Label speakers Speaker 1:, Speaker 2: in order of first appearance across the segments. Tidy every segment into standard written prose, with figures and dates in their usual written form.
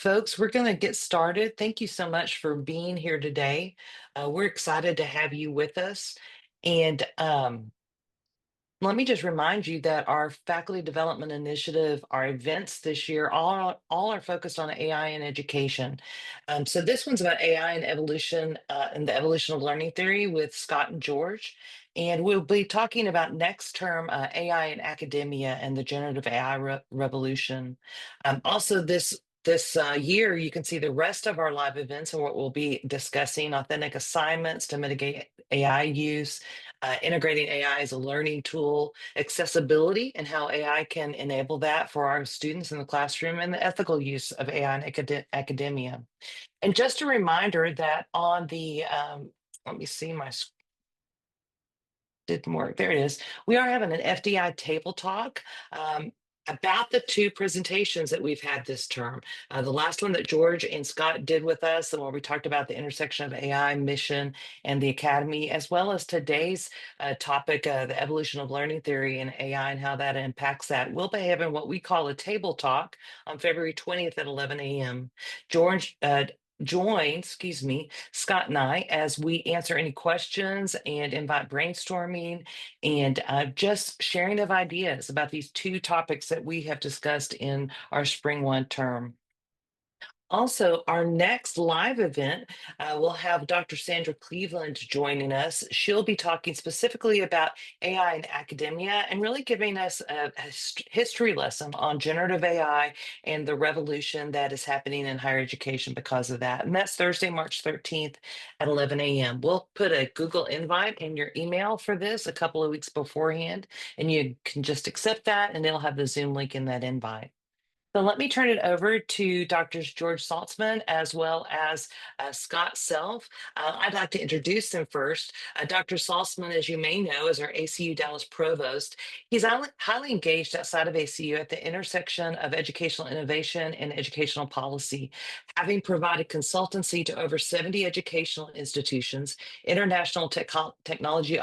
Speaker 1: folks, we're going to get started. Thank you so much for being here today. We're excited to have you with us. And let me just remind you that our faculty development initiative, our events this year, all are focused on AI and education. So this one's about AI and evolution and the evolution of learning theory with Scott and George. And we'll be talking about next term AI in academia and the generative AI revolution. Also, this year, you can see the rest of our live events and what we'll be discussing: authentic assignments to mitigate AI use, integrating AI as a learning tool, accessibility and how AI can enable that for our students in the classroom, and the ethical use of AI in academia. And just a reminder that on the, let me see, didn't work. There it is. We are having an FDI table talk about the two presentations that we've had this term. The last one that George and Scott did with us, the one where we talked about the intersection of AI mission and the academy, as well as today's topic, the evolution of learning theory and AI and how that impacts that. We'll be having what we call a table talk on February 20th at 11 a.m. George join, excuse me, Scott and I as we answer any questions and invite brainstorming and just sharing of ideas about these two topics that we have discussed in our Spring 1 term. Also, our next live event will have Dr. Sandra Cleveland joining us. She'll be talking specifically about AI in academia and really giving us a history lesson on generative AI and the revolution that is happening in higher education because of that. And that's Thursday, March 13th at 11 a.m. We'll put a Google invite in your email for this a couple of weeks beforehand, and you can just accept that, and it'll have the Zoom link in that invite. So let me turn it over to Drs. George Saltsman as well as Scott Self. I'd like to introduce them first. Dr. Saltzman, as you may know, is our ACU Dallas Provost. He's highly engaged outside of ACU at the intersection of educational innovation and educational policy, having provided consultancy to over 70 educational institutions, international technology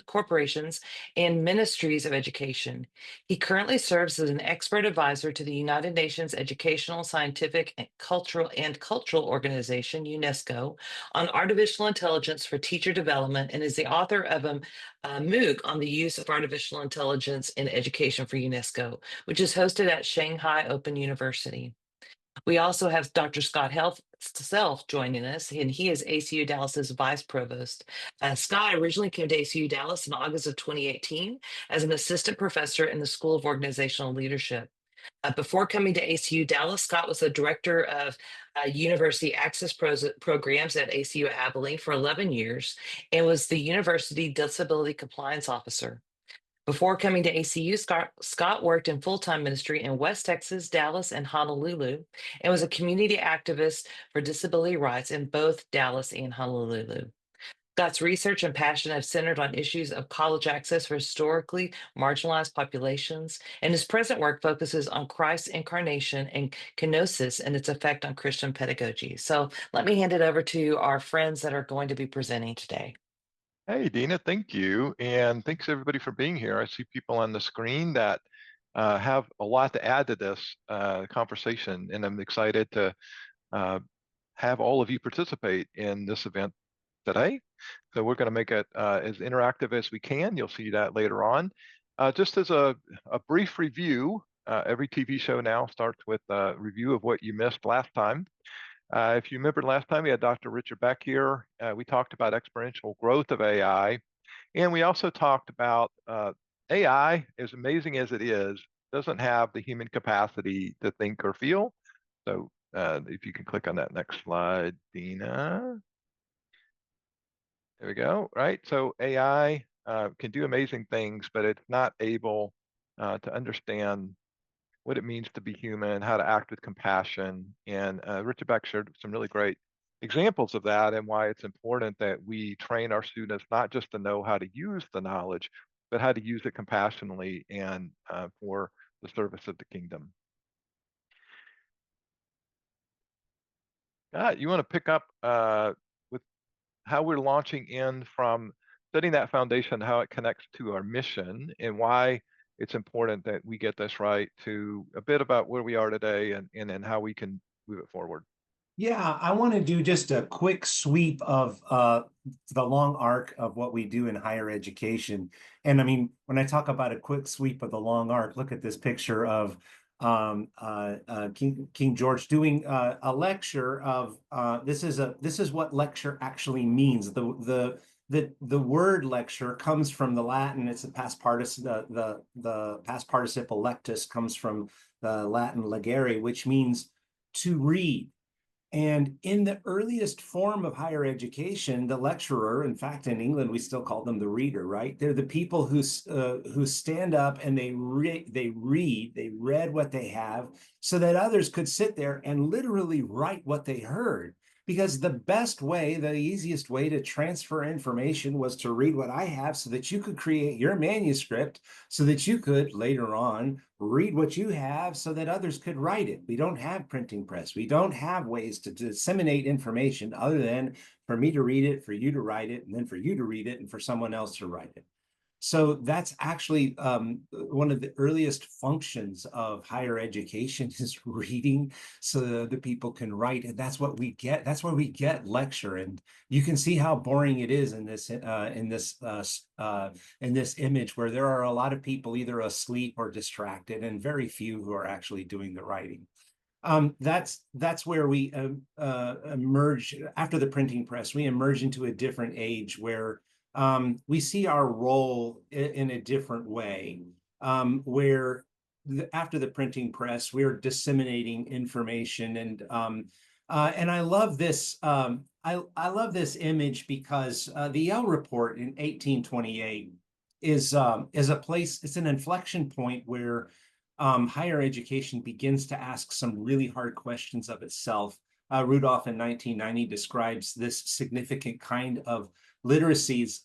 Speaker 1: corporations, and ministries of education. He currently serves as an expert advisor to the United Nations Educational, Scientific, and Cultural Organization, UNESCO, on artificial intelligence for teacher development, and is the author of a MOOC on the use of artificial intelligence in education for UNESCO, which is hosted at Shanghai Open University. We also have Dr. Scott Self joining us, and he is ACU Dallas's Vice Provost. Scott originally came to ACU Dallas in August of 2018 as an assistant professor in the School of Organizational Leadership. Before coming to ACU Dallas, Scott was the director of university access programs at ACU Abilene for 11 years and was the university disability compliance officer. Before coming to ACU, Scott worked in full-time ministry in West Texas, Dallas, and Honolulu, and was a community activist for disability rights in both Dallas and Honolulu. Scott's research and passion have centered on issues of college access for historically marginalized populations, and his present work focuses on Christ's incarnation and kenosis and its effect on Christian pedagogy. So let me hand it over to our friends that are going to be presenting today.
Speaker 2: Hey, Dina, thank you. And thanks everybody for being here. I see people on the screen that have a lot to add to this conversation, and I'm excited to have all of you participate in this event today. So we're going to make it as interactive as we can. You'll see that later on. Just as a brief review, every TV show now starts with a review of what you missed last time. If you remember last time, we had Dr. Richard Beck here. We talked about exponential growth of AI. And we also talked about AI, as amazing as it is, doesn't have the human capacity to think or feel. So if you can click on that next slide, Dina. There we go, right? So AI can do amazing things, but it's not able to understand what it means to be human, how to act with compassion. And Richard Beck shared some really great examples of that and why it's important that we train our students not just to know how to use the knowledge, but how to use it compassionately and for the service of the kingdom. You want to pick up with how we're launching in from setting that foundation, how it connects to our mission and why it's important that we get this right, to a bit about where we are today and how we can move it forward.
Speaker 3: Yeah, I want to do just a quick sweep of the long arc of what we do in higher education. And I mean, when I talk about a quick sweep of the long arc, look at this picture of King George doing a lecture of this is what lecture actually means. The word lecture comes from the Latin. It's a past participle. The past participle lectus comes from the Latin legere, which means to read. And in the earliest form of higher education, the lecturer, in fact, in England, we still call them the reader, right? They're the people who stand up and they read what they have so that others could sit there and literally write what they heard. Because the best way, the easiest way to transfer information was to read what I have so that you could create your manuscript so that you could later on read what you have so that others could write it. We don't have printing press. We don't have ways to disseminate information other than for me to read it, for you to write it, and then for you to read it, and for someone else to write it. So that's actually one of the earliest functions of higher education is reading so that people can write. And that's what we get. That's where we get lecture. And you can see how boring it is in this image where there are a lot of people either asleep or distracted and very few who are actually doing the writing. That's where we emerge after the printing press. We emerge into a different age where we see our role in a different way, where after the printing press, we're disseminating information, and I love this. I love this image because the Yale report in 1828 is a place. It's an inflection point where higher education begins to ask some really hard questions of itself. Rudolph in 1990 describes this significant kind of literacies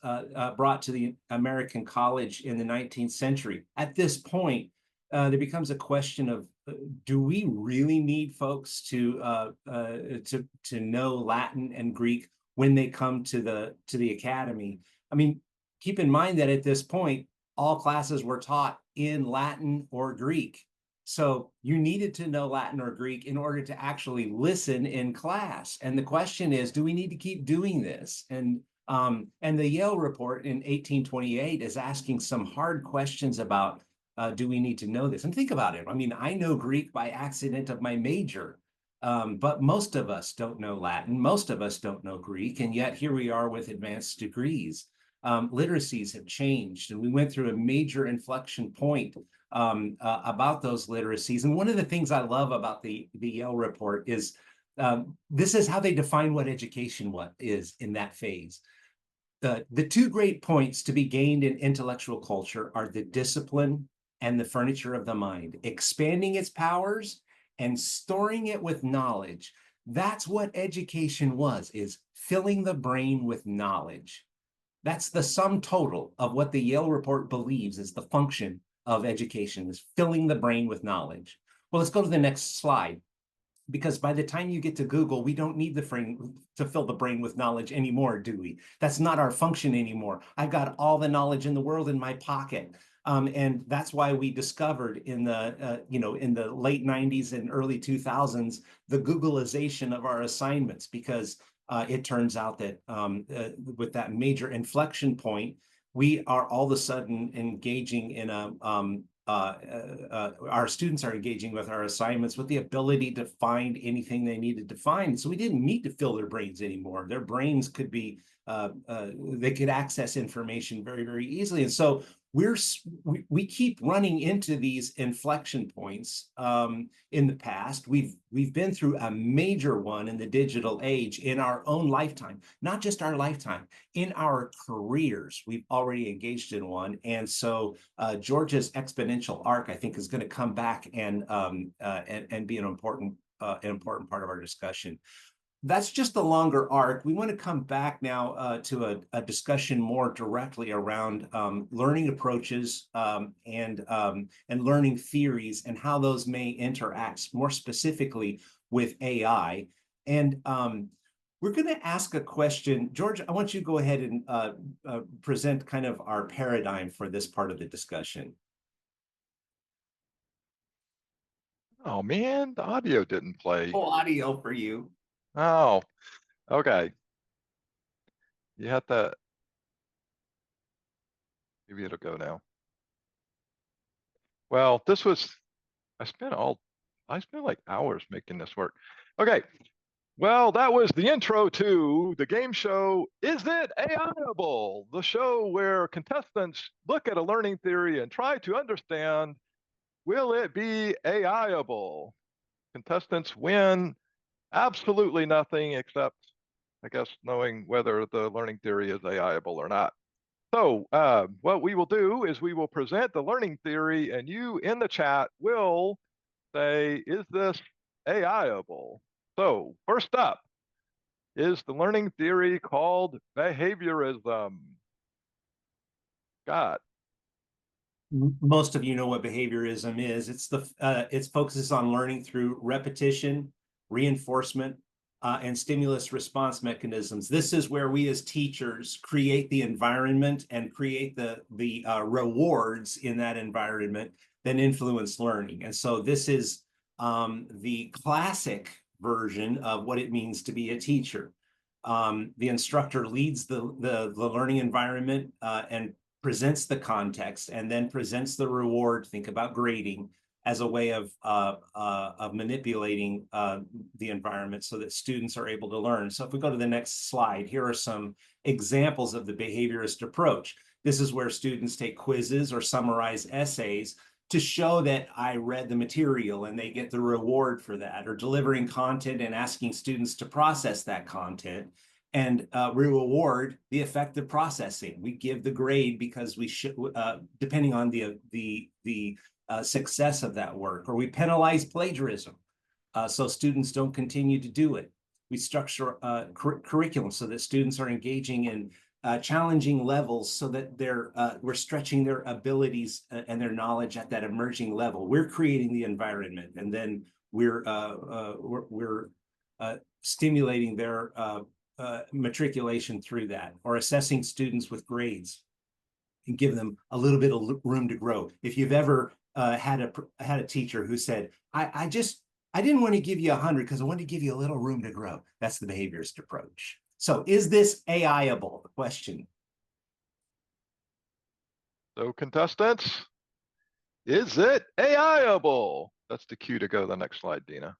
Speaker 3: brought to the American college in the 19th century. At this point, there becomes a question of do we really need folks to know Latin and Greek when they come to the academy? I mean, keep in mind that at this point, all classes were taught in Latin or Greek. So you needed to know Latin or Greek in order to actually listen in class. And the question is, do we need to keep doing this? And the Yale report in 1828 is asking some hard questions about do we need to know this? And think about it. I mean, I know Greek by accident of my major, but most of us don't know Latin. Most of us don't know Greek. And yet here we are with advanced degrees. Literacies have changed, and we went through a major inflection point about those literacies. And one of the things I love about the Yale report is this is how they define what education is in that phase. The two great points to be gained in intellectual culture are the discipline and the furniture of the mind, expanding its powers and storing it with knowledge. That's what education is filling the brain with knowledge. That's the sum total of what the Yale report believes is the function of education, is filling the brain with knowledge. Well, let's go to the next slide, because by the time you get to Google, we don't need the brain to fill the brain with knowledge anymore, do we? That's not our function anymore. I've got all the knowledge in the world in my pocket. And that's why we discovered in the late 90s and early 2000s, the Googleization of our assignments, because it turns out that with that major inflection point, we are all of a sudden engaging in our students are engaging with our assignments with the ability to find anything they needed to find. So we didn't need to fill their brains anymore. Their brains could be, they could access information very, very easily. And so we keep running into these inflection points in the past. We've been through a major one in the digital age in our own lifetime, not just our lifetime, in our careers. We've already engaged in one. And so George's exponential arc, I think, is going to come back and be an important part of our discussion. That's just the longer arc. We want to come back now to a discussion more directly around learning approaches and learning theories and how those may interact more specifically with AI. And we're going to ask a question. George, I want you to go ahead and present kind of our paradigm for this part of the discussion.
Speaker 2: Oh man, the audio didn't play.
Speaker 3: Oh, audio for you.
Speaker 2: Oh, okay. You have to, maybe it'll go now. Well, I spent like hours making this work. Okay. Well, that was the intro to the game show, Is It AIable? The show where contestants look at a learning theory and try to understand, will it be AIable? Contestants win absolutely nothing except, I guess, knowing whether the learning theory is AIable or not. So what we will do is we will present the learning theory and you in the chat will say, is this AIable? So first up, is the learning theory called behaviorism? God.
Speaker 3: Most of you know what behaviorism is. It focuses on learning through repetition, reinforcement, and stimulus response mechanisms. This is where we as teachers create the environment and create the rewards in that environment that influence learning. And so this is the classic version of what it means to be a teacher. The instructor leads the learning environment and presents the context and then presents the reward. Think about grading as a way of manipulating the environment so that students are able to learn. So if we go to the next slide, here are some examples of the behaviorist approach. This is where students take quizzes or summarize essays to show that I read the material and they get the reward for that, or delivering content and asking students to process that content and reward the effective processing. We give the grade because we should, depending on the success of that work, or we penalize plagiarism so students don't continue to do it. We structure curriculum so that students are engaging in challenging levels so that we're stretching their abilities and their knowledge at that emerging level. We're creating the environment, and then we're stimulating their matriculation through that, or assessing students with grades and give them a little bit of room to grow. If you've ever had a teacher who said, I didn't want to give you 100 because I wanted to give you a little room to grow. That's the behaviorist approach. So is this AIable? The question.
Speaker 2: So contestants, is it AIable? That's the cue to go to the next slide, Dina.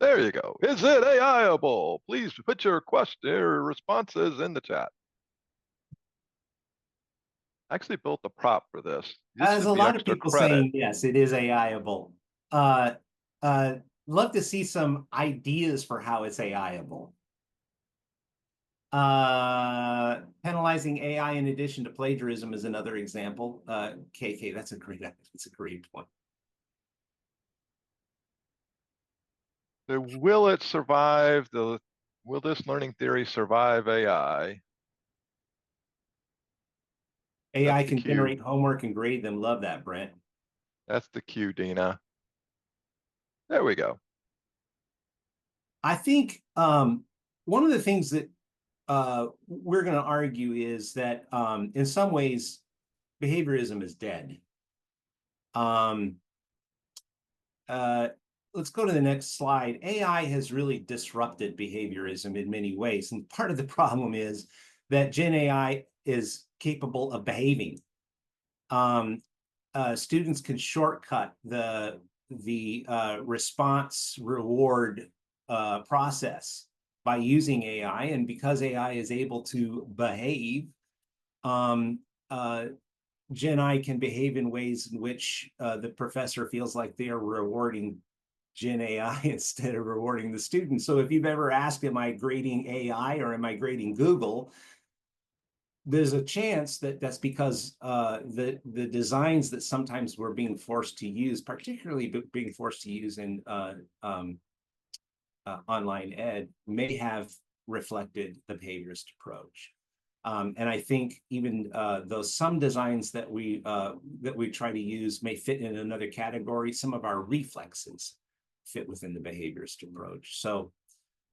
Speaker 2: There you go. Is it AIable? Please put your responses in the chat. I actually built the prop for this.
Speaker 3: There's a lot of people
Speaker 2: credit.
Speaker 3: saying yes, it is AIable. Love to see some ideas for how it's AIable. Penalizing AI in addition to plagiarism is another example. KK, that's a great point.
Speaker 2: So will it survive will this learning theory survive AI?
Speaker 3: AI can generate homework and grade them. Love that, Brent.
Speaker 2: That's the cue, Dina. There we go.
Speaker 3: I think one of the things that we're going to argue is that in some ways, behaviorism is dead. Let's go to the next slide. AI has really disrupted behaviorism in many ways. And part of the problem is that Gen AI is capable of behaving. Students can shortcut the response reward process by using AI. And because AI is able to behave, Gen I can behave in ways in which the professor feels like they are rewarding Gen AI instead of rewarding the student. So if you've ever asked, am I grading AI or am I grading Google? There's a chance that that's because the designs that sometimes we're being forced to use, particularly being forced to use in online ed, may have reflected the behaviorist approach. And I think even though some designs that we try to use may fit in another category, some of our reflexes fit within the behaviorist approach. So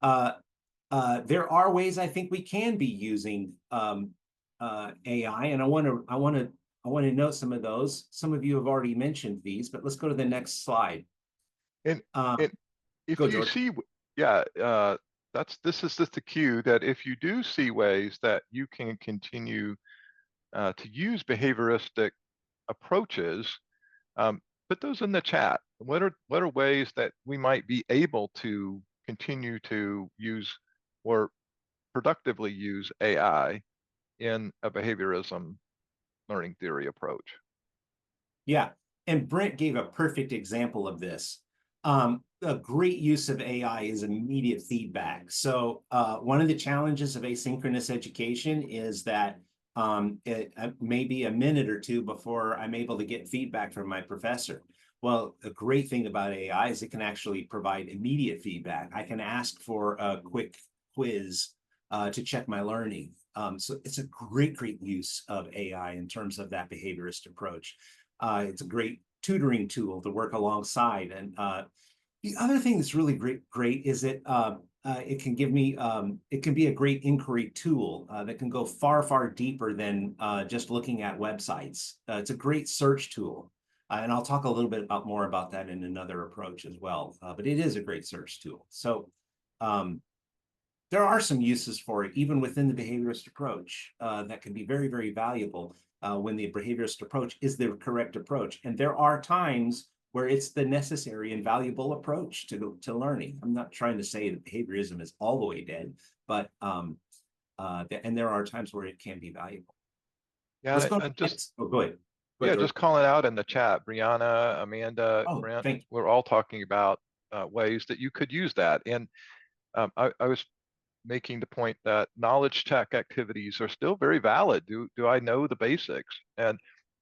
Speaker 3: there are ways I think we can be using AI, and I want to I want to note some of those. Some of you have already mentioned these, but let's go to the next slide.
Speaker 2: And,
Speaker 3: Um,
Speaker 2: and if
Speaker 3: Go,
Speaker 2: you
Speaker 3: George.
Speaker 2: see, yeah, this is just the cue that if you do see ways that you can continue to use behavioristic approaches, put those in the chat. What are ways that we might be able to continue to use or productively use AI in a behaviorism learning theory approach?
Speaker 3: Yeah, and Brent gave a perfect example of this. A great use of AI is immediate feedback. So one of the challenges of asynchronous education is that it may be a minute or two before I'm able to get feedback from my professor. Well, the great thing about AI is it can actually provide immediate feedback. I can ask for a quick quiz to check my learning. So it's a great use of AI in terms of that behaviorist approach. It's a great tutoring tool to work alongside. And the other thing that's really great is that it can give me, it can be a great inquiry tool that can go far deeper than just looking at websites. It's a great search tool. And I'll talk a little bit more about that in another approach as well. But it is a great search tool. So um, there are some uses for it, even within the behaviorist approach, that can be very valuable when the behaviorist approach is the correct approach. And there are times where it's the necessary and valuable approach to learning. I'm not trying to say that behaviorism is all the way dead, but and there are times where it can be valuable. Let's
Speaker 2: Yeah,
Speaker 3: go to
Speaker 2: and
Speaker 3: the
Speaker 2: just
Speaker 3: next. Oh, go ahead. Go
Speaker 2: yeah,
Speaker 3: ahead, George.
Speaker 2: just calling out in the chat, Brianna, Amanda,
Speaker 3: Oh,
Speaker 2: Brent,
Speaker 3: thank you.
Speaker 2: we're all talking about ways that you could use that. And I was making the point that knowledge check activities are still very valid. Do I know the basics?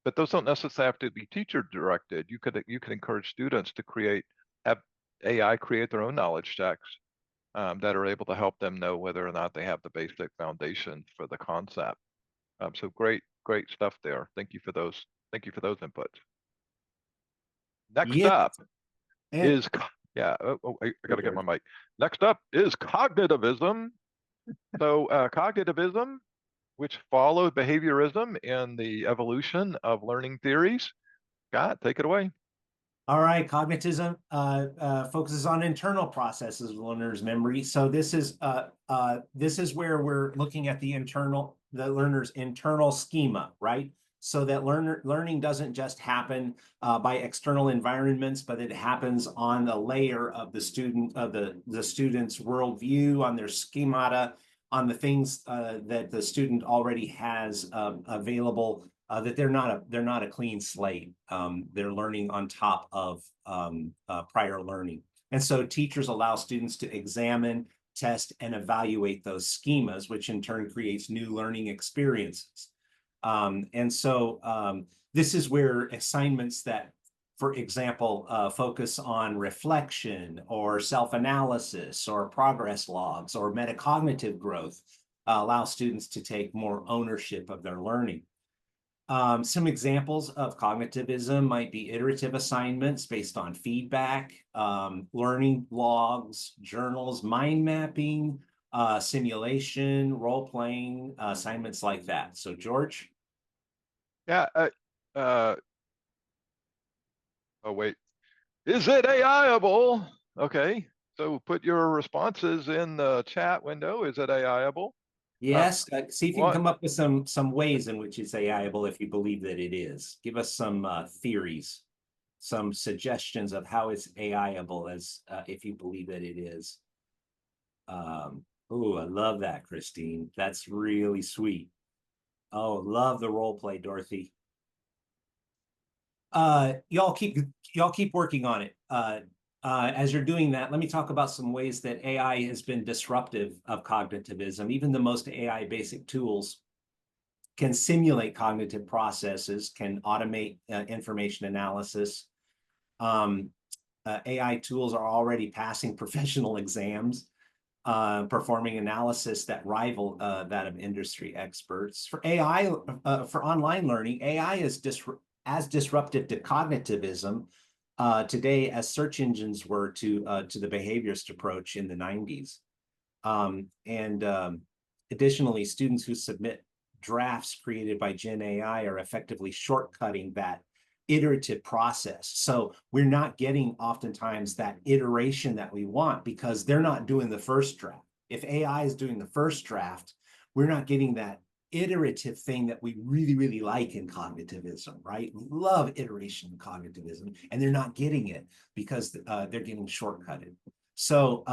Speaker 2: But those don't necessarily have to be teacher directed. You could encourage students to have AI create their own knowledge checks that are able to help them know whether or not they have the basic foundation for the concept. So great stuff there. Thank you for those. Thank you for those inputs. Next
Speaker 3: Yes.
Speaker 2: up
Speaker 3: And
Speaker 2: is yeah. I got to get my mic. Next up is cognitivism. So cognitivism, which followed behaviorism in the evolution of learning theories. Scott, take it away.
Speaker 3: all right, cognitism focuses on internal processes of learner's memory. So this is where we're looking at the learner's internal schema, right? So that learning doesn't just happen by external environments, but it happens on the layer of the student's worldview, on their schemata, on the things that the student already has available, that they're not a clean slate. They're learning on top of prior learning. And so teachers allow students to examine, test, and evaluate those schemas, which in turn creates new learning experiences. And so this is where assignments that, for example, focus on reflection or self-analysis or progress logs or metacognitive growth allow students to take more ownership of their learning. Some examples of cognitivism might be iterative assignments based on feedback, learning logs, journals, mind mapping, simulation, role-playing, assignments like that. So, George?
Speaker 2: Yeah. Oh wait. Is it AIable? Okay. So put your responses in the chat window. Is it AIable?
Speaker 3: Yes, see if you can
Speaker 2: What?
Speaker 3: come up with some ways in which it's AIable if you believe that it is. Give us some theories, some suggestions of how it's AIable as if you believe that it is. Oh, I love that, Christine. That's really sweet. Oh, love the role play, Dorothy. Y'all keep working on it. As you're doing that, let me talk about some ways that AI has been disruptive of cognitivism. Even the most AI basic tools can simulate cognitive processes, can automate information analysis. AI tools are already passing professional exams, performing analysis that rival that of industry experts. For AI, for online learning, AI is as disruptive to cognitivism today as search engines were to the behaviorist approach in the 90s. And additionally, students who submit drafts created by Gen AI are effectively shortcutting that iterative process. So we're not getting oftentimes that iteration that we want because they're not doing the first draft. If AI is doing the first draft, we're not getting that iterative thing that we really, really like in cognitivism, right? We love iteration in cognitivism, and they're not getting it because they're getting shortcutted. So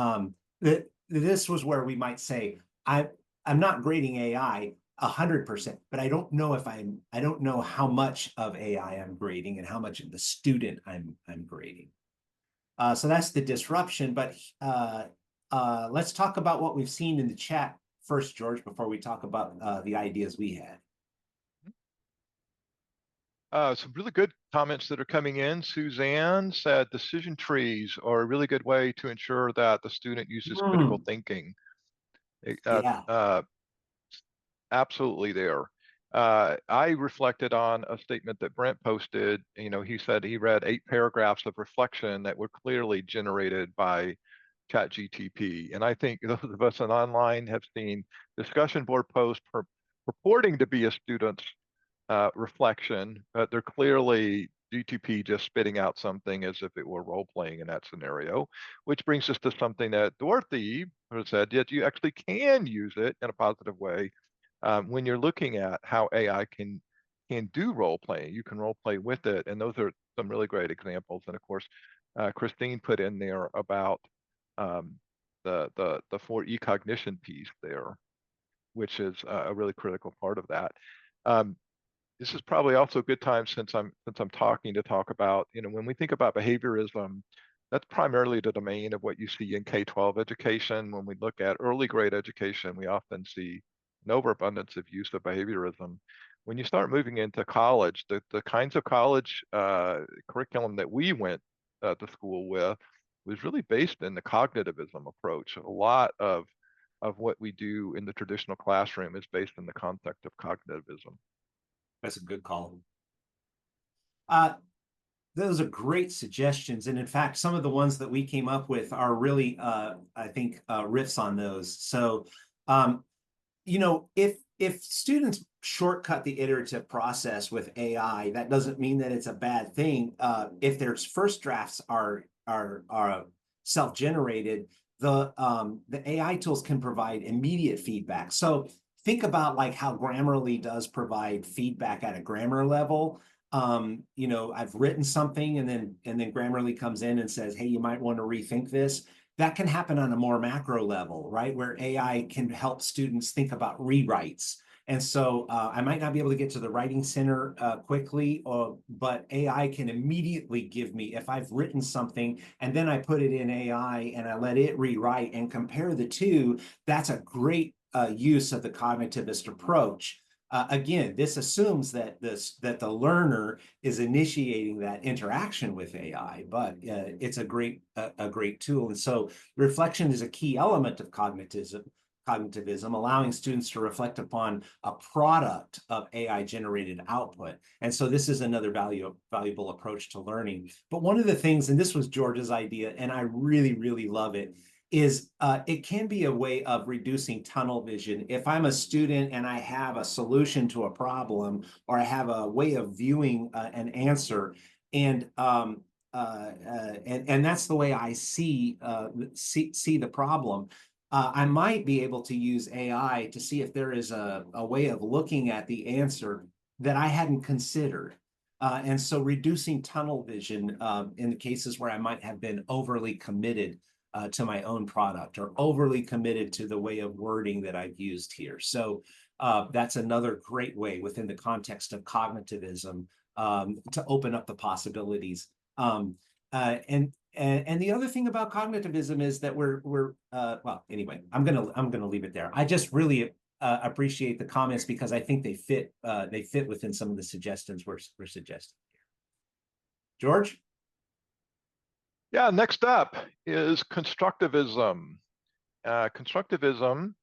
Speaker 3: this was where we might say, I'm not grading AI 100%, but I don't know if I don't know how much of AI I'm grading and how much of the student I'm grading. So that's the disruption. But let's talk about what we've seen in the chat first, George, before we talk about the ideas we had.
Speaker 2: Some really good comments that are coming in. Suzanne said decision trees are a really good way to ensure that the student uses critical thinking.
Speaker 3: Yeah.
Speaker 2: Absolutely there. I reflected on a statement that Brent posted. You know, he said he read 8 paragraphs of reflection that were clearly generated by ChatGTP. And I think those of us in online have seen discussion board posts purporting to be a student's reflection, but they're clearly GTP just spitting out something as if it were role playing in that scenario, which brings us to something that Dorothy said, that you actually can use it in a positive way when you're looking at how AI can do role playing. You can role play with it, and those are some really great examples. And of course, Christine put in there about um, the 4E cognition piece there, which is a really critical part of that. Um, this is probably also a good time since I'm talking to talk about, you know, when we think about behaviorism, that's primarily the domain of what you see in K-12 education. When we look at early grade education, we often see an overabundance of use of behaviorism. When you start moving into college, the kinds of college curriculum that we went to school with was really based in the cognitivism approach. A lot of what we do in the traditional classroom is based in the concept of cognitivism.
Speaker 3: That's a good call. Those are great suggestions. And in fact, some of the ones that we came up with are really, I think, riffs on those. So, you know, if students shortcut the iterative process with AI, that doesn't mean that it's a bad thing. If their first drafts are self-generated, the AI tools can provide immediate feedback. So think about like how Grammarly does provide feedback at a grammar level. You know, I've written something and then Grammarly comes in and says, hey, you might want to rethink this. That can happen on a more macro level, right? Where AI can help students think about rewrites. And so I might not be able to get to the writing center quickly, but AI can immediately give me, if I've written something and then I put it in AI and I let it rewrite and compare the two, that's a great use of the cognitivist approach. Again, this assumes that the learner is initiating that interaction with AI, but it's a great tool. And so reflection is a key element of cognitivism, allowing students to reflect upon a product of AI generated output. And so this is another valuable approach to learning. But one of the things, and this was George's idea, and I really, really love it, is it can be a way of reducing tunnel vision. If I'm a student and I have a solution to a problem, or I have a way of viewing an answer, and that's the way I see the problem. I might be able to use AI to see if there is a way of looking at the answer that I hadn't considered. And so reducing tunnel vision in the cases where I might have been overly committed to my own product or overly committed to the way of wording that I've used here. So that's another great way within the context of cognitivism to open up the possibilities. And the other thing about cognitivism is that we're well, anyway, I'm gonna leave it there. I just really appreciate the comments because I think they fit within some of the suggestions we're suggesting. George?
Speaker 2: Yeah, next up is constructivism. Constructivism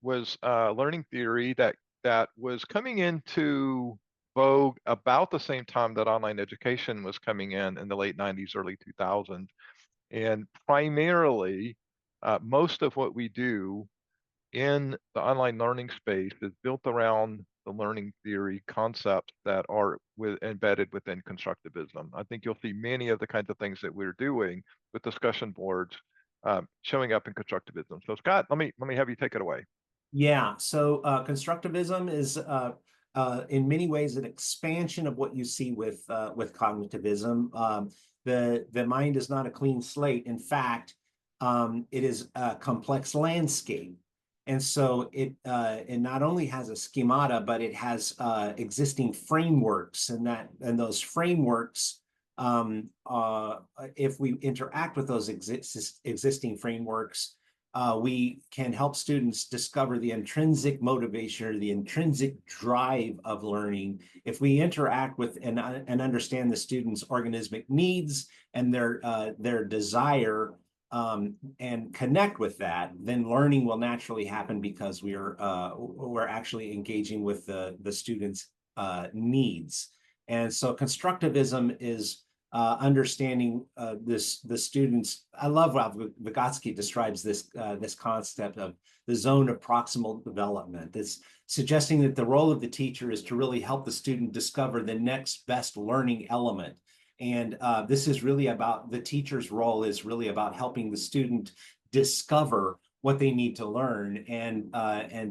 Speaker 2: was learning theory that was coming into vogue about the same time that online education was coming in the late 90s, early 2000s. And primarily, most of what we do in the online learning space is built around the learning theory concepts that are embedded within constructivism. I think you'll see many of the kinds of things that we're doing with discussion boards showing up in constructivism. So Scott, let me have you take it away.
Speaker 3: Yeah, so constructivism is in many ways an expansion of what you see with cognitivism. The mind is not a clean slate. In fact, it is a complex landscape. And so it not only has a schemata, but it has existing frameworks, and those frameworks, if we interact with those existing frameworks, we can help students discover the intrinsic motivation or the intrinsic drive of learning. If we interact with and understand the students' organismic needs and their desire, and connect with that, then learning will naturally happen because we're actually engaging with the students' needs. And so constructivism is understanding the students. I love how Vygotsky describes this concept of the zone of proximal development. It's suggesting that the role of the teacher is to really help the student discover the next best learning element. And this is really about, the teacher's role is really about helping the student discover what they need to learn, and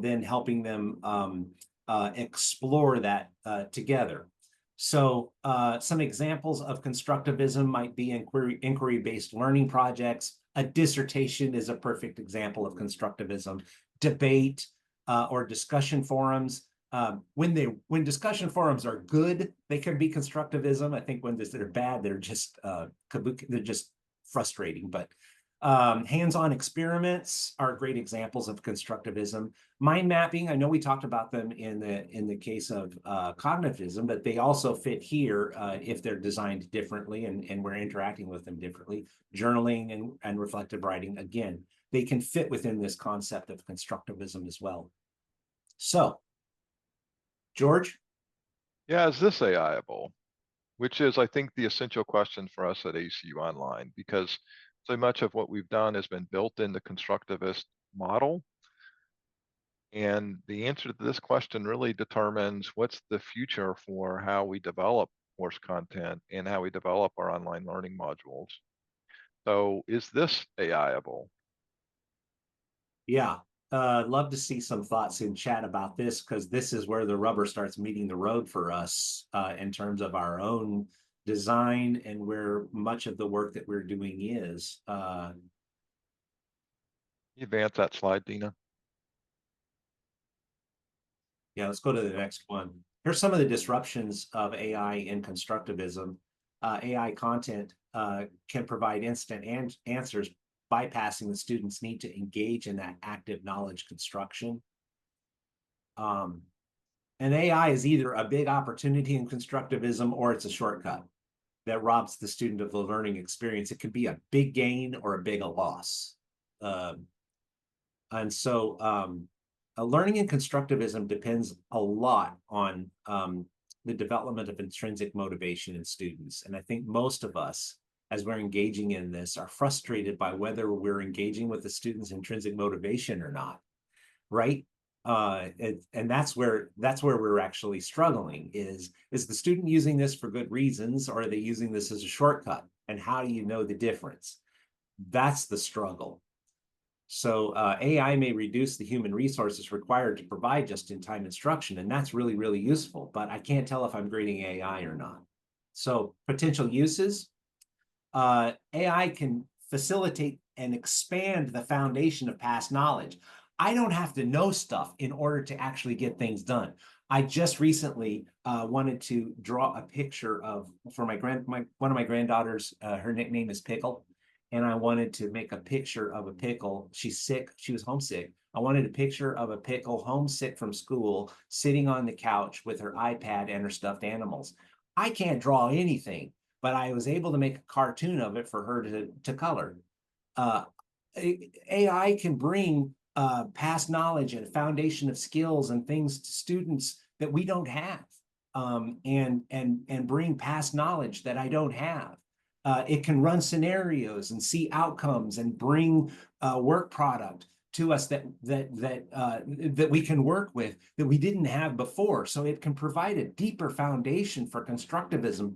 Speaker 3: then helping them explore that together. So some examples of constructivism might be inquiry-based learning projects. A dissertation is a perfect example of constructivism. Debate or discussion forums. When discussion forums are good, they can be constructivism. I think when they're bad, they're just frustrating. But hands-on experiments are great examples of constructivism. Mind mapping, I know we talked about them in the case of cognitivism, but they also fit here if they're designed differently and we're interacting with them differently. Journaling and reflective writing, again, they can fit within this concept of constructivism as well. So, George?
Speaker 2: Yeah, is this AIable? Which is, I think, the essential question for us at ACU Online, because so much of what we've done has been built in the constructivist model. And the answer to this question really determines what's the future for how we develop course content and how we develop our online learning modules. So is this AIable?
Speaker 3: Yeah, love to see some thoughts in chat about this, because this is where the rubber starts meeting the road for us in terms of our own design and where much of the work that we're doing is.
Speaker 2: You advance that slide, Dina.
Speaker 3: Yeah, let's go to the next one. Here's some of the disruptions of AI in constructivism. AI content can provide instant answers, bypassing the student's need to engage in that active knowledge construction. And AI is either a big opportunity in constructivism or it's a shortcut that robs the student of the learning experience. It can be a big gain or a big loss. And so learning in constructivism depends a lot on the development of intrinsic motivation in students. And I think most of us, as we're engaging in this, are frustrated by whether we're engaging with the student's intrinsic motivation or not, right? And that's where we're actually struggling is the student using this for good reasons, or are they using this as a shortcut? And how do you know the difference? That's the struggle. So AI may reduce the human resources required to provide just-in-time instruction, and that's really, really useful, but I can't tell if I'm grading AI or not. So potential uses, AI can facilitate and expand the foundation of past knowledge. I don't have to know stuff in order to actually get things done. I just recently wanted to draw a picture for one of my granddaughters, her nickname is Pickle, and I wanted to make a picture of a pickle. She's sick, she was homesick. I wanted a picture of a pickle homesick from school, sitting on the couch with her iPad and her stuffed animals. I can't draw anything, but I was able to make a cartoon of it for her to color. AI can bring past knowledge and a foundation of skills and things to students that we don't have, and bring past knowledge that I don't have. It can run scenarios and see outcomes and bring work product to us that we can work with that we didn't have before. So it can provide a deeper foundation for constructivism,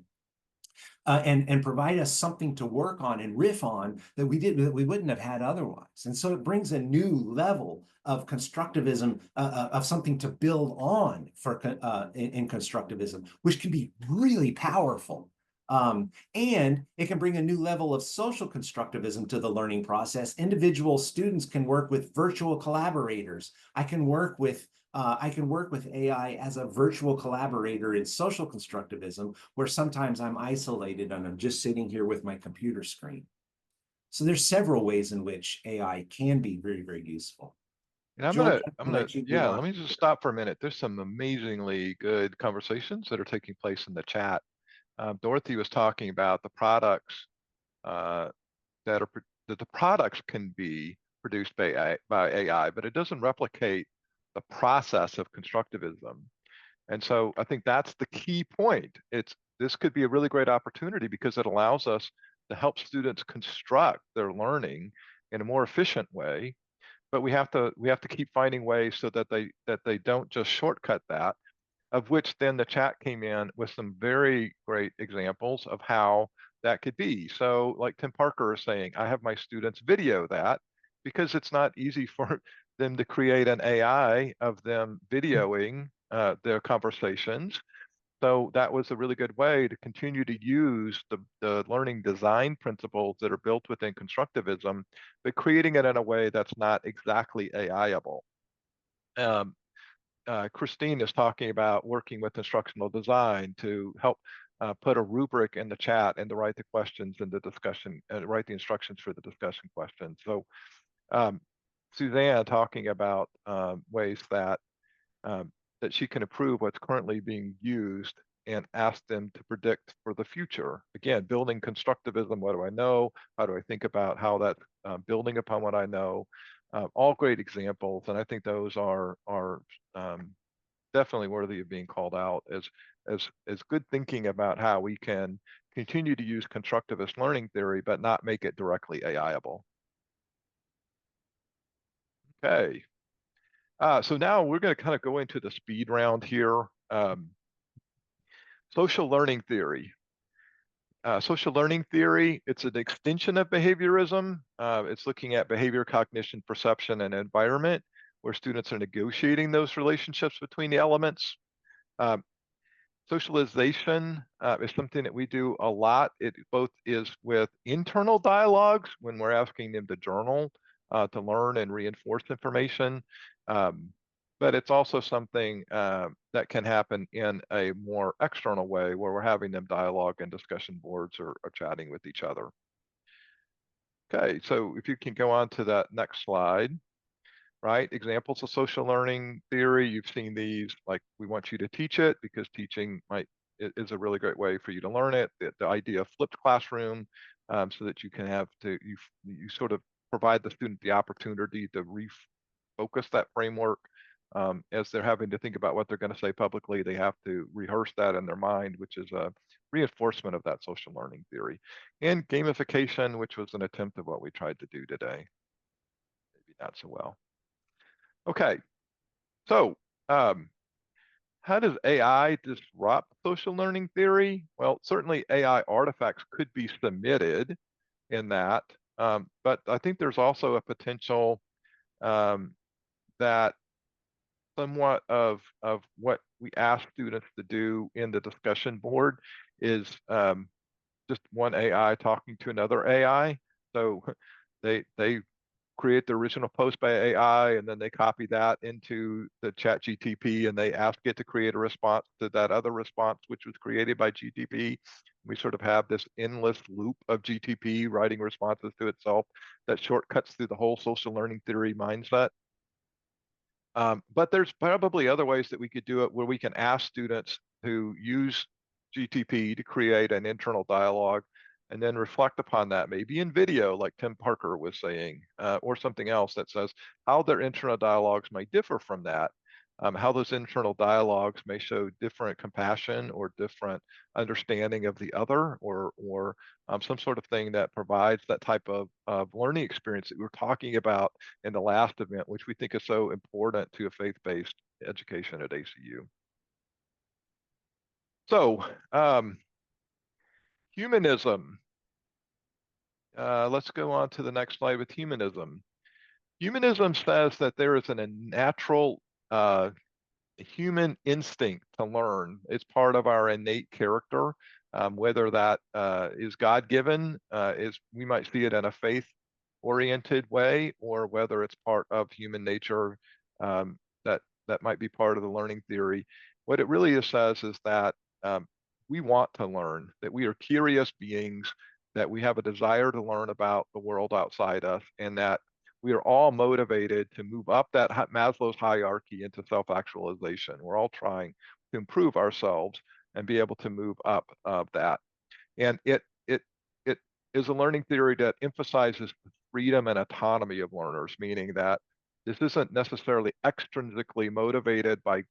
Speaker 3: and provide us something to work on and riff on that we wouldn't have had otherwise. And so it brings a new level of constructivism, of something to build on in constructivism, which can be really powerful. And it can bring a new level of social constructivism to the learning process. Individual students can work with virtual collaborators. I can work with AI as a virtual collaborator in social constructivism, where sometimes I'm isolated and I'm just sitting here with my computer screen. So there's several ways in which AI can be very, very useful.
Speaker 2: And
Speaker 3: George,
Speaker 2: yeah, let me just stop for a minute. There's some amazingly good conversations that are taking place in the chat. Dorothy was talking about the products uh, that the products can be produced by AI, but it doesn't replicate the process of constructivism. And so I think that's the key point. This could be a really great opportunity because it allows us to help students construct their learning in a more efficient way. But we have to keep finding ways so that they don't just shortcut that, of which then the chat came in with some very great examples of how that could be. So like Tim Parker is saying, I have my students video that because it's not easy for them to create an AI of them videoing their conversations. So that was a really good way to continue to use the learning design principles that are built within constructivism, but creating it in a way that's not exactly AI-able. Christine is talking about working with instructional design to help put a rubric in the chat and to write the questions in the discussion, write the instructions for the discussion questions. So Suzanne talking about ways that she can improve what's currently being used and ask them to predict for the future. Again, building constructivism, what do I know? How do I think about how that's building upon what I know? All great examples, and I think those are definitely worthy of being called out as good thinking about how we can continue to use constructivist learning theory, but not make it directly AI-able. Okay. So now we're going to kind of go into the speed round here. Social learning theory. Social learning theory, it's an extension of behaviorism. It's looking at behavior, cognition, perception, and environment, where students are negotiating those relationships between the elements. Socialization is something that we do a lot. It both is with internal dialogues when we're asking them to journal, to learn and reinforce information. But it's also something that can happen in a more external way where we're having them dialogue and discussion boards or chatting with each other. Okay, so if you can go on to that next slide. Right? Examples of social learning theory. You've seen these, like we want you to teach it because teaching is a really great way for you to learn it. The idea of flipped classroom, so that you can you sort of provide the student the opportunity to refocus that framework. As they're having to think about what they're going to say publicly, they have to rehearse that in their mind, which is a reinforcement of that social learning theory. And gamification, which was an attempt of what we tried to do today. Maybe not so well. Okay, so how does AI disrupt social learning theory? Well, certainly AI artifacts could be submitted in that, but I think there's also a potential that somewhat of what we ask students to do in the discussion board is just one AI talking to another AI. So they create the original post by AI, and then they copy that into the chat GTP, and they ask it to create a response to that other response, which was created by GTP. We sort of have this endless loop of GTP writing responses to itself that shortcuts through the whole social learning theory mindset. But there's probably other ways that we could do it where we can ask students to use GTP to create an internal dialogue and then reflect upon that, maybe in video, like Tim Parker was saying, or something else that says how their internal dialogues might differ from that. how those internal dialogues may show different compassion or different understanding of the other, or some sort of thing that provides that type of learning experience that we were talking about in the last event, which we think is so important to a faith-based education at ACU. So, humanism. Let's go on to the next slide with humanism. Humanism says that there is a natural human instinct to learn. It's part of our innate character, whether that is God-given, is we might see it in a faith-oriented way, or whether it's part of human nature, that might be part of the learning theory. What it really says is that we want to learn, that we are curious beings, that we have a desire to learn about the world outside us, and that we are all motivated to move up that Maslow's hierarchy into self-actualization. We're all trying to improve ourselves and be able to move up that. And it is a learning theory that emphasizes the freedom and autonomy of learners, meaning that this isn't necessarily extrinsically motivated by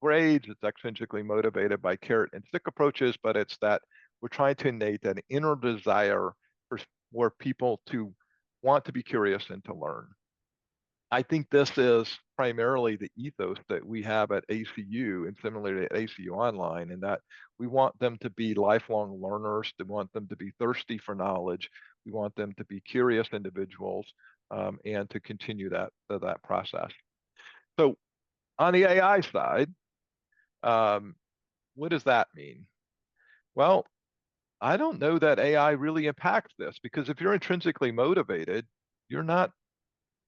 Speaker 2: grades, it's extrinsically motivated by carrot and stick approaches, but it's that we're trying to innate an inner desire for people to want to be curious and to learn. I think this is primarily the ethos that we have at ACU and similarly at ACU Online, in that we want them to be lifelong learners, we want them to be thirsty for knowledge, we want them to be curious individuals, and to continue that process. So on the AI side, what does that mean? Well, I don't know that AI really impacts this, because if you're intrinsically motivated, you're not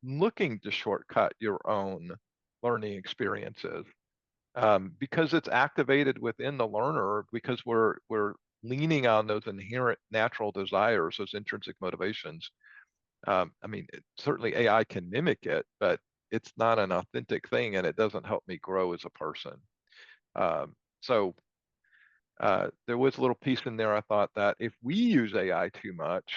Speaker 2: looking to shortcut your own learning experiences, because it's activated within the learner, because we're leaning on those inherent natural desires, those intrinsic motivations. I mean, certainly AI can mimic it, but it's not an authentic thing, and it doesn't help me grow as a person. So there was a little piece in there. I thought that if we use AI too much,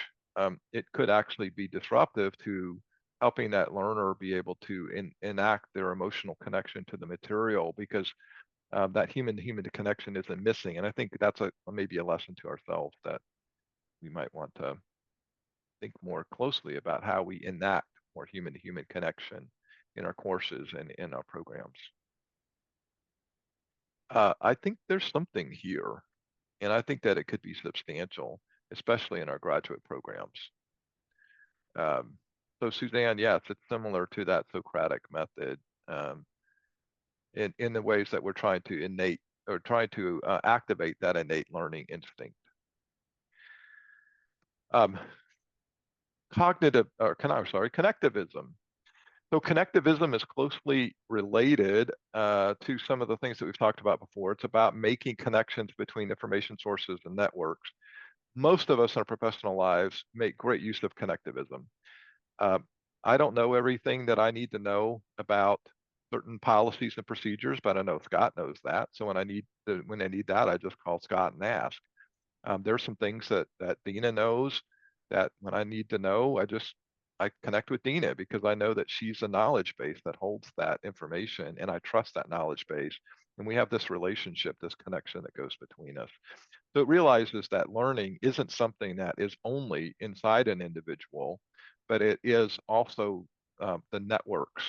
Speaker 2: it could actually be disruptive to helping that learner be able to enact their emotional connection to the material, because that human-to-human connection isn't missing. And I think that's maybe a lesson to ourselves, that we might want to think more closely about how we enact more human-to-human connection in our courses and in our programs. I think there's something here, and I think that it could be substantial, especially in our graduate programs. So Suzanne, yes, it's similar to that Socratic method, in the ways that we're trying to activate that innate learning instinct. Connectivism. So connectivism is closely related to some of the things that we've talked about before. It's about making connections between information sources and networks. Most of us in our professional lives make great use of connectivism. I don't know everything that I need to know about certain policies and procedures, but I know Scott knows that. So when I need that, I just call Scott and ask. There's some things that Dina knows that when I need to know, I connect with Dina, because I know that she's a knowledge base that holds that information, and I trust that knowledge base. And we have this relationship, this connection that goes between us. So it realizes that learning isn't something that is only inside an individual, but it is also the networks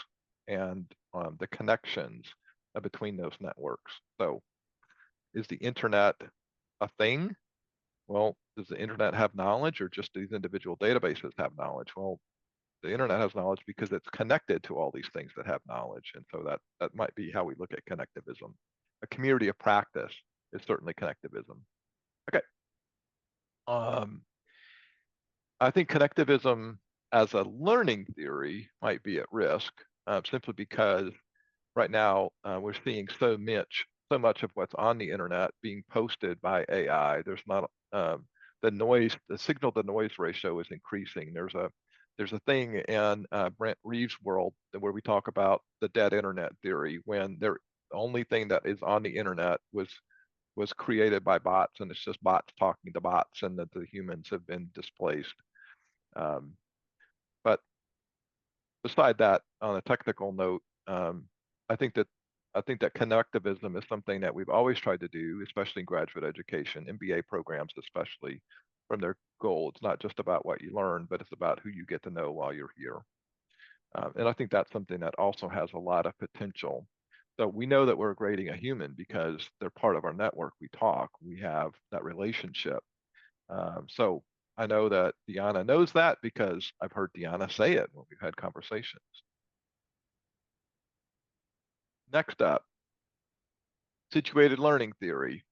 Speaker 2: and the connections between those networks. So is the internet a thing? Well, does the internet have knowledge, or just these individual databases have knowledge? Well, the internet has knowledge because it's connected to all these things that have knowledge. And so that might be how we look at connectivism. A community of practice is certainly connectivism. Okay. I think connectivism as a learning theory might be at risk, simply because right now we're seeing so much of what's on the internet being posted by AI. There's not the signal to noise ratio is increasing. There's a thing in Brent Reeves' world where we talk about the dead internet theory, when the only thing that is on the internet was created by bots, and it's just bots talking to bots, and that the humans have been displaced. But beside that, on a technical note, I think that I think that connectivism is something that we've always tried to do, especially in graduate education, MBA programs especially, from their goal. It's not just about what you learn, but it's about who you get to know while you're here. And I think that's something that also has a lot of potential. So we know that we're grading a human because they're part of our network. We talk, we have that relationship. So I know that Deanna knows that because I've heard Deanna say it when we've had conversations. Next up, situated learning theory.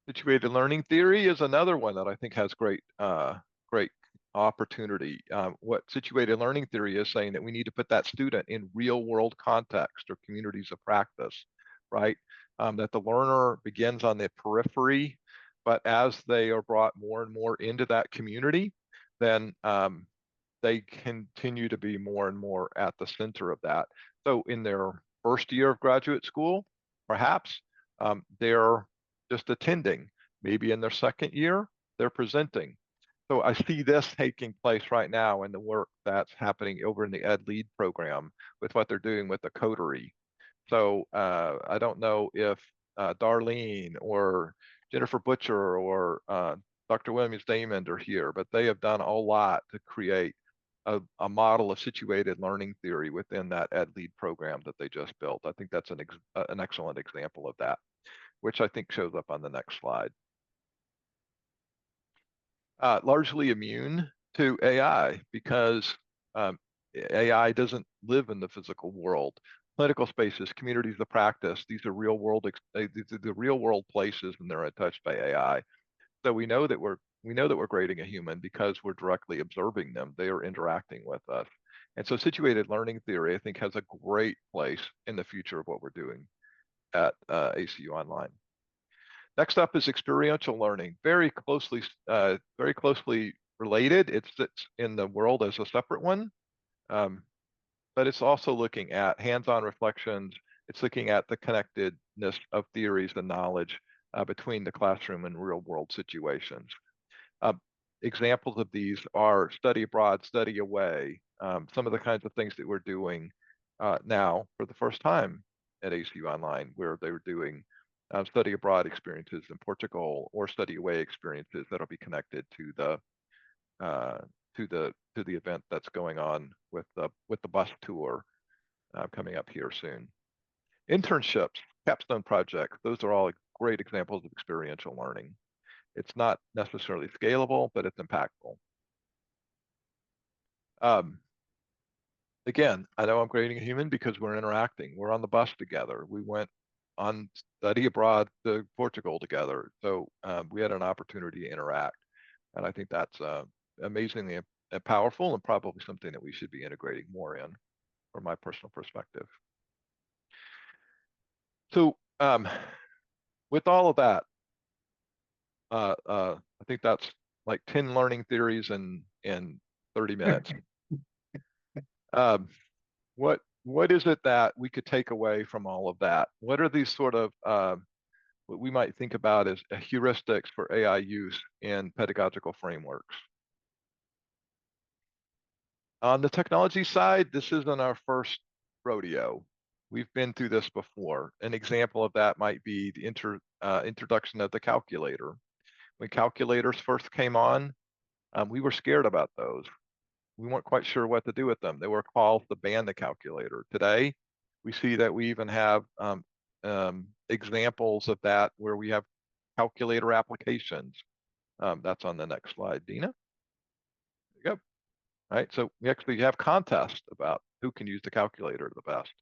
Speaker 2: Situated learning theory is another one that I think has great opportunity. What situated learning theory is saying that we need to put that student in real world context or communities of practice, right? That the learner begins on the periphery, but as they are brought more and more into that community, then they continue to be more and more at the center of that. So in their first year of graduate school, perhaps they're just attending. Maybe in their second year, they're presenting. So I see this taking place right now in the work that's happening over in the Ed Lead program with what they're doing with the coterie. So I don't know if Darlene or Jennifer Butcher or Dr. Williams Damon are here, but they have done a lot to create a model of situated learning theory within that Ed Lead program that they just built. I think that's an excellent example of that, which I think shows up on the next slide. Largely immune to AI because AI doesn't live in the physical world. Clinical spaces, communities of practice, these are these are the real world places and they're untouched by AI. So we know that we're grading a human because we're directly observing them. They are interacting with us. And so situated learning theory, I think, has a great place in the future of what we're doing at ACU Online. Next up is experiential learning, very closely related. It sits in the world as a separate one, but it's also looking at hands-on reflections. It's looking at the connectedness of theories and knowledge between the classroom and real-world situations. Examples of these are study abroad, study away, some of the kinds of things that we're doing now for the first time at ACU Online, where they were doing study abroad experiences in Portugal or study away experiences that'll be connected to the event that's going on with the bus tour coming up here soon. Internships, capstone projects, those are all great examples of experiential learning. It's not necessarily scalable, but it's impactful. Again, I know I'm grading a human because we're interacting. We're on the bus together. We went on study abroad to Portugal together. So we had an opportunity to interact. And I think that's amazingly powerful and probably something that we should be integrating more in from my personal perspective. So with all of that, I think that's like 10 learning theories in 30 minutes. What is it that we could take away from all of that? What are these sort of what we might think about as heuristics for AI use in pedagogical frameworks? On the technology side, this isn't our first rodeo. We've been through this before. An example of that might be the introduction of the calculator. When calculators first came on, we were scared about those. We weren't quite sure what to do with them. There were calls to ban the calculator. Today, we see that we even have examples of that where we have calculator applications. That's on the next slide, Dina. There you go. All right, so we actually have contests about who can use the calculator the best.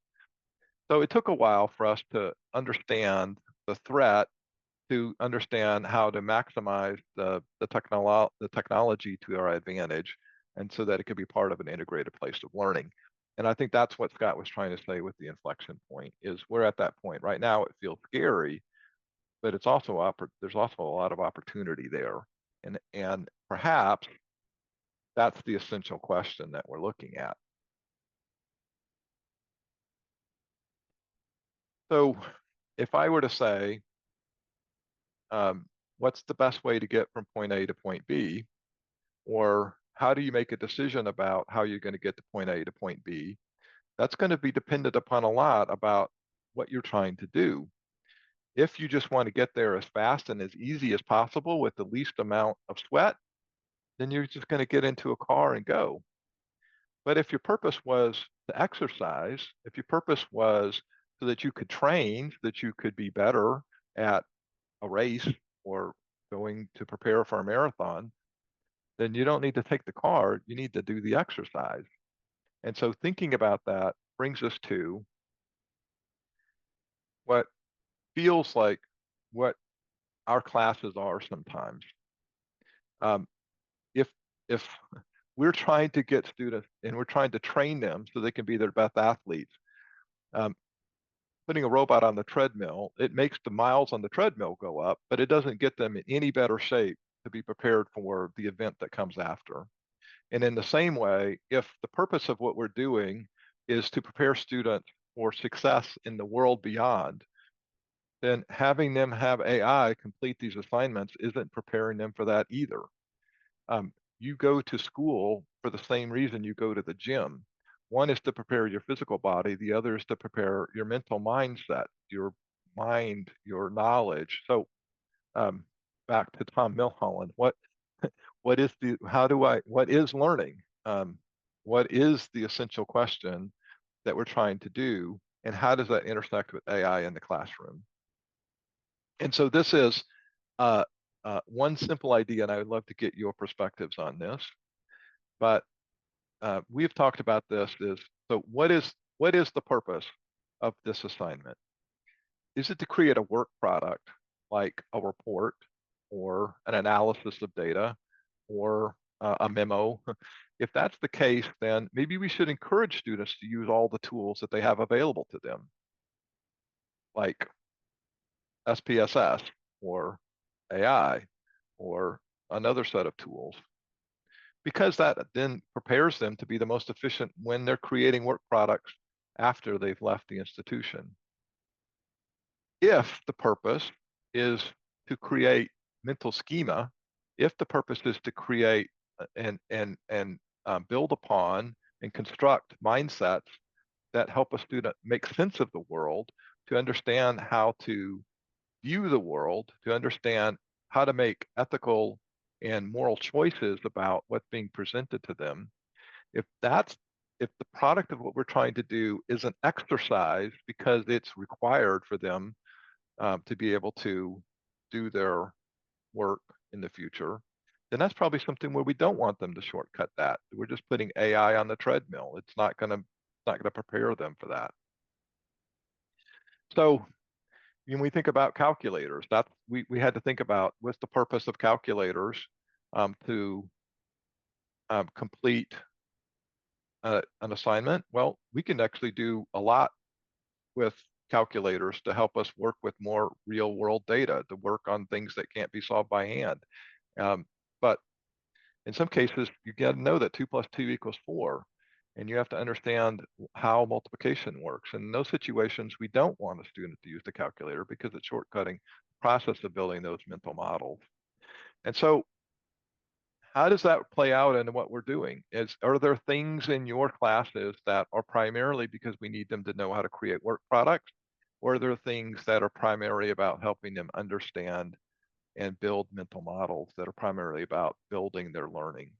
Speaker 2: So it took a while for us to understand the threat, to understand how to maximize the technology to our advantage, and so that it could be part of an integrated place of learning. And I think that's what Scott was trying to say with the inflection point, is we're at that point. Right now it feels scary, but it's also there's also a lot of opportunity there. And perhaps that's the essential question that we're looking at. So if I were to say, what's the best way to get from point A to point B? Or how do you make a decision about how you're going to get to point A to point B? That's going to be dependent upon a lot about what you're trying to do. If you just want to get there as fast and as easy as possible with the least amount of sweat, then you're just going to get into a car and go. But if your purpose was to exercise, if your purpose was so that you could train, so that you could be better at a race or going to prepare for a marathon, then you don't need to take the car, you need to do the exercise. And so thinking about that brings us to what feels like what our classes are sometimes. Um, if if we're trying to get students and we're trying to train them so they can be their best athletes, um, putting a robot on the treadmill, it makes the miles on the treadmill go up, but it doesn't get them in any better shape to be prepared for the event that comes after. And in the same way, if the purpose of what we're doing is to prepare students for success in the world beyond, then having them have AI complete these assignments isn't preparing them for that either. You go to school for the same reason you go to the gym. One is to prepare your physical body, the other is to prepare your mental mindset, your mind, your knowledge. So um, back to Tom Milholland, what is the what is learning? What is the essential question that we're trying to do, and how does that intersect with AI in the classroom? And so this is uh, one simple idea, and I would love to get your perspectives on this. But we've talked about this is, so what is the purpose of this assignment? Is it to create a work product like a report or an analysis of data or a memo? If that's the case, then maybe we should encourage students to use all the tools that they have available to them, like SPSS or AI or another set of tools, because that then prepares them to be the most efficient when they're creating work products after they've left the institution. If the purpose is to create mental schema, if the purpose is to create and build upon and construct mindsets that help a student make sense of the world, to understand how to view the world, to understand how to make ethical and moral choices about what's being presented to them, if that's if the product of what we're trying to do is an exercise because it's required for them to be able to do their work in the future, then that's probably something where we don't want them to shortcut that. We're just putting AI on the treadmill. It's not gonna prepare them for that. So when we think about calculators, that we had to think about what's the purpose of calculators to complete an assignment. Well, we can actually do a lot with calculators to help us work with more real world data, to work on things that can't be solved by hand. But in some cases, you got to know that 2 plus 2 equals 4, and you have to understand how multiplication works. And in those situations, we don't want a student to use the calculator because it's shortcutting the process of building those mental models. And so how does that play out into what we're doing? Are there things in your classes that are primarily because we need them to know how to create work products? Or are there things that are primarily about helping them understand and build mental models that are primarily about building their learning?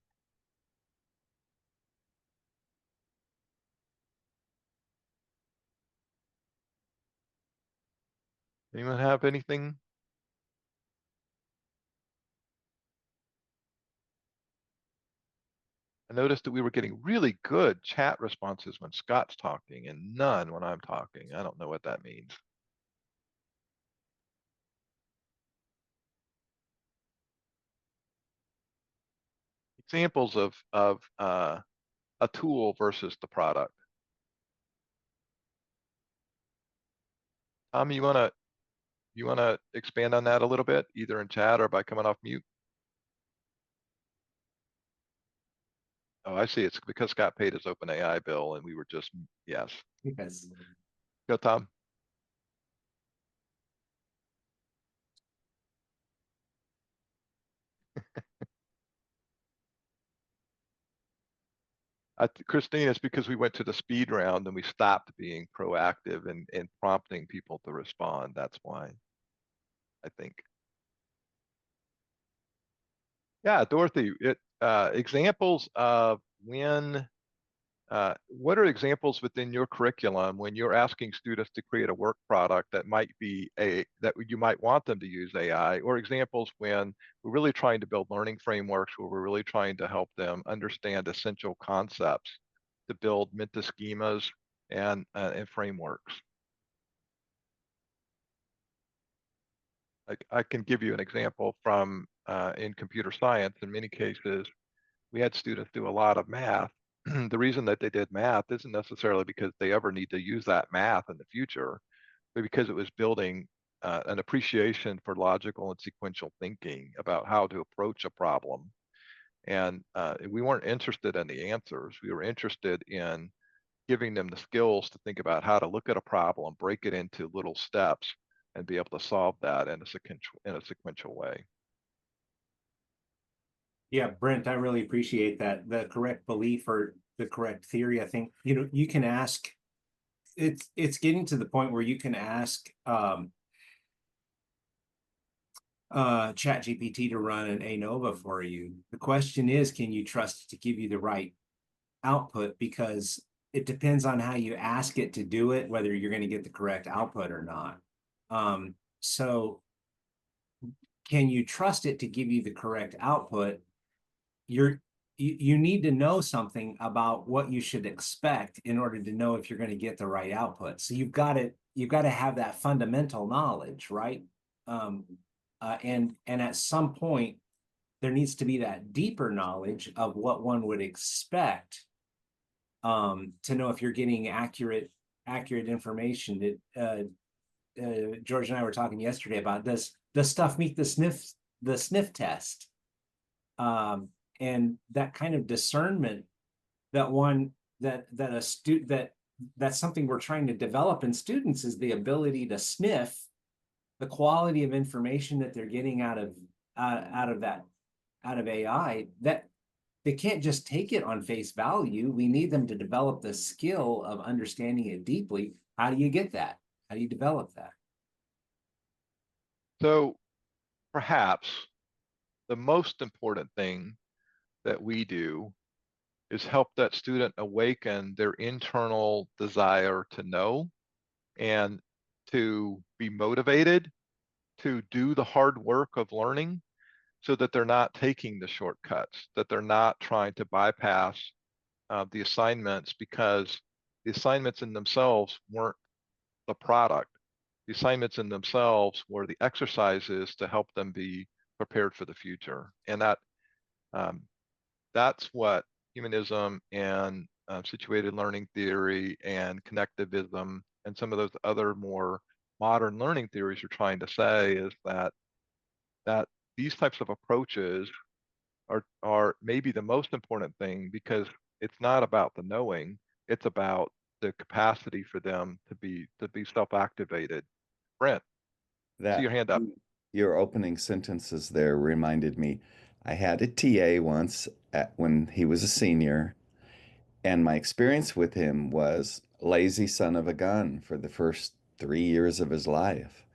Speaker 2: Anyone have anything? I noticed that we were getting really good chat responses when Scott's talking and none when I'm talking. I don't know what that means. Examples of a tool versus the product. Tom, you wanna expand on that a little bit, either in chat or by coming off mute? Oh, I see. It's because Scott paid his OpenAI bill and we were just, yes.
Speaker 3: Yes.
Speaker 2: Go, Tom. Christine, it's because we went to the speed round and we stopped being proactive and prompting people to respond. That's why, I think. Yeah, Dorothy, examples of when, what are examples within your curriculum when you're asking students to create a work product that might be that you might want them to use AI, or examples when we're really trying to build learning frameworks where we're really trying to help them understand essential concepts to build meta schemas and frameworks. I can give you an example from in computer science. In many cases, we had students do a lot of math. The reason that they did math isn't necessarily because they ever need to use that math in the future, but because it was building an appreciation for logical and sequential thinking about how to approach a problem. And we weren't interested in the answers. We were interested in giving them the skills to think about how to look at a problem, break it into little steps, and be able to solve that in a sequential way.
Speaker 3: Yeah, Brent, I really appreciate that. The correct belief or the correct theory. I think, you know, you can ask, it's getting to the point where you can ask chat GPT to run an ANOVA for you. The question is, can you trust it to give you the right output? Because it depends on how you ask it to do it, whether you're going to get the correct output or not. So can you trust it to give you the correct output? You need to know something about what you should expect in order to know if you're going to get the right output. So you've got to have that fundamental knowledge, right? And at some point there needs to be that deeper knowledge of what one would expect to know if you're getting accurate information. That George and I were talking yesterday about, does stuff meet the sniff test? And that kind of discernment that one that a student that's something we're trying to develop in students, is the ability to sniff the quality of information that they're getting out of AI, that they can't just take it on face value. We need them to develop the skill of understanding it deeply. How do you get that? How do you develop that?
Speaker 2: So perhaps the most important thing that we do is help that student awaken their internal desire to know and to be motivated to do the hard work of learning, so that they're not taking the shortcuts, that they're not trying to bypass the assignments, because the assignments in themselves weren't the product. The assignments in themselves were the exercises to help them be prepared for the future. And um, that's what humanism and situated learning theory and connectivism and some of those other more modern learning theories are trying to say, is that these types of approaches are maybe the most important thing, because it's not about the knowing, it's about the capacity for them to be self-activated. Brent, see
Speaker 4: That
Speaker 2: your hand up.
Speaker 4: your opening sentences there reminded me. I had a TA once when he was a senior, and my experience with him was lazy son of a gun for the first 3 years of his life.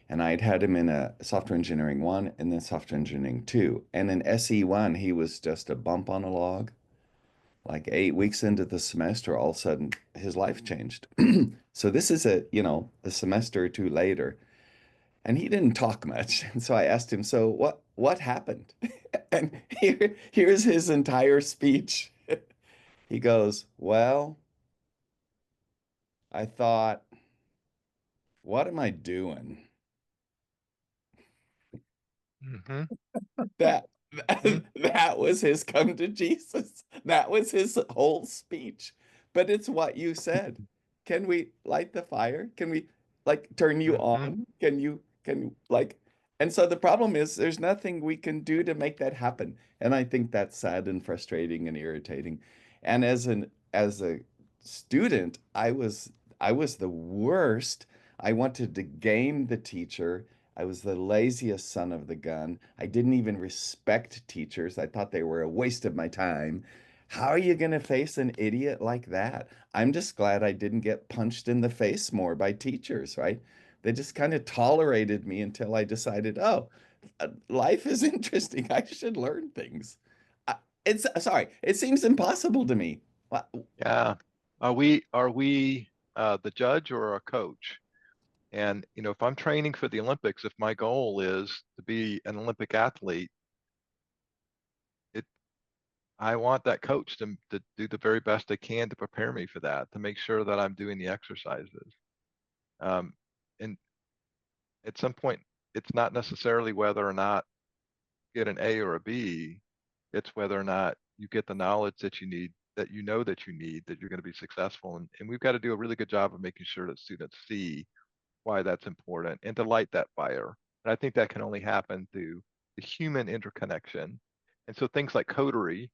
Speaker 4: And I'd had him in a software engineering one and then software engineering two. And in SE one, he was just a bump on a log. Like 8 weeks into the semester, all of a sudden his life changed. So this is a semester or two later, and he didn't talk much. And so I asked him, so what happened? And here's his entire speech. He goes, well, I thought, what am I doing?
Speaker 2: Mm-hmm.
Speaker 4: That
Speaker 2: Mm-hmm.
Speaker 4: that was his come to Jesus. That was his whole speech. But it's what you said. Can we light the fire? Can we like turn you
Speaker 2: Mm-hmm.
Speaker 4: on? Can like and so the problem is there's nothing we can do to make that happen. And I think that's sad and frustrating and irritating. And as a student, I was the worst. I wanted to game the teacher. I was the laziest son of the gun. I didn't even respect teachers. I thought they were a waste of my time. How are you going to face an idiot like that? I'm just glad I didn't get punched in the face more by teachers, right? They just kind of tolerated me until I decided, oh, life is interesting. I should learn things. Uh, It's sorry, it seems impossible to me.
Speaker 2: Yeah. Are we the judge or a coach? And if I'm training for the Olympics, if my goal is to be an Olympic athlete, it I want that coach to do the very best they can to prepare me for that, to make sure that I'm doing the exercises. Um, and at some point, it's not necessarily whether or not you get an A or a B, it's whether or not you get the knowledge that you need, that that you need, that you're going to be successful. And we've got to do a really good job of making sure that students see why that's important and to light that fire. And I think that can only happen through the human interconnection. And so things like Coterie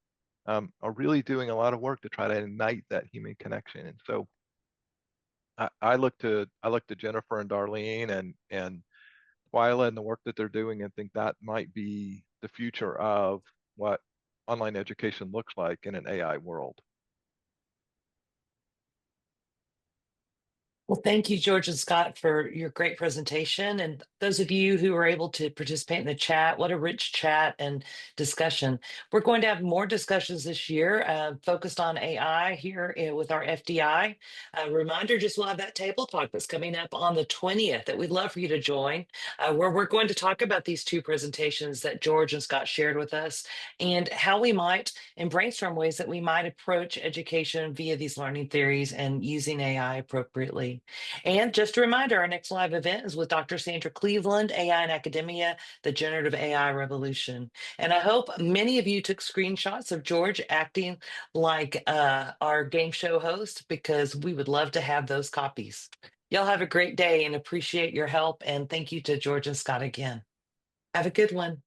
Speaker 2: are really doing a lot of work to try to ignite that human connection. And so I look to Jennifer and Darlene and Twyla and the work that they're doing, and think that might be the future of what online education looks like in an AI world.
Speaker 1: Well, thank you, George and Scott, for your great presentation. And those of you who were able to participate in the chat, what a rich chat and discussion. We're going to have more discussions this year focused on AI here with our FDI. Reminder, just we'll have that table talk that's coming up on the 20th that we'd love for you to join, where we're going to talk about these two presentations that George and Scott shared with us and how we might and brainstorm ways that we might approach education via these learning theories and using AI appropriately. And just a reminder, our next live event is with Dr. Sandra Cleveland, AI and Academia, the Generative AI Revolution. And I hope many of you took screenshots of George acting like our game show host, because we would love to have those copies. Y'all have a great day and appreciate your help. And thank you to George and Scott again. Have a good one.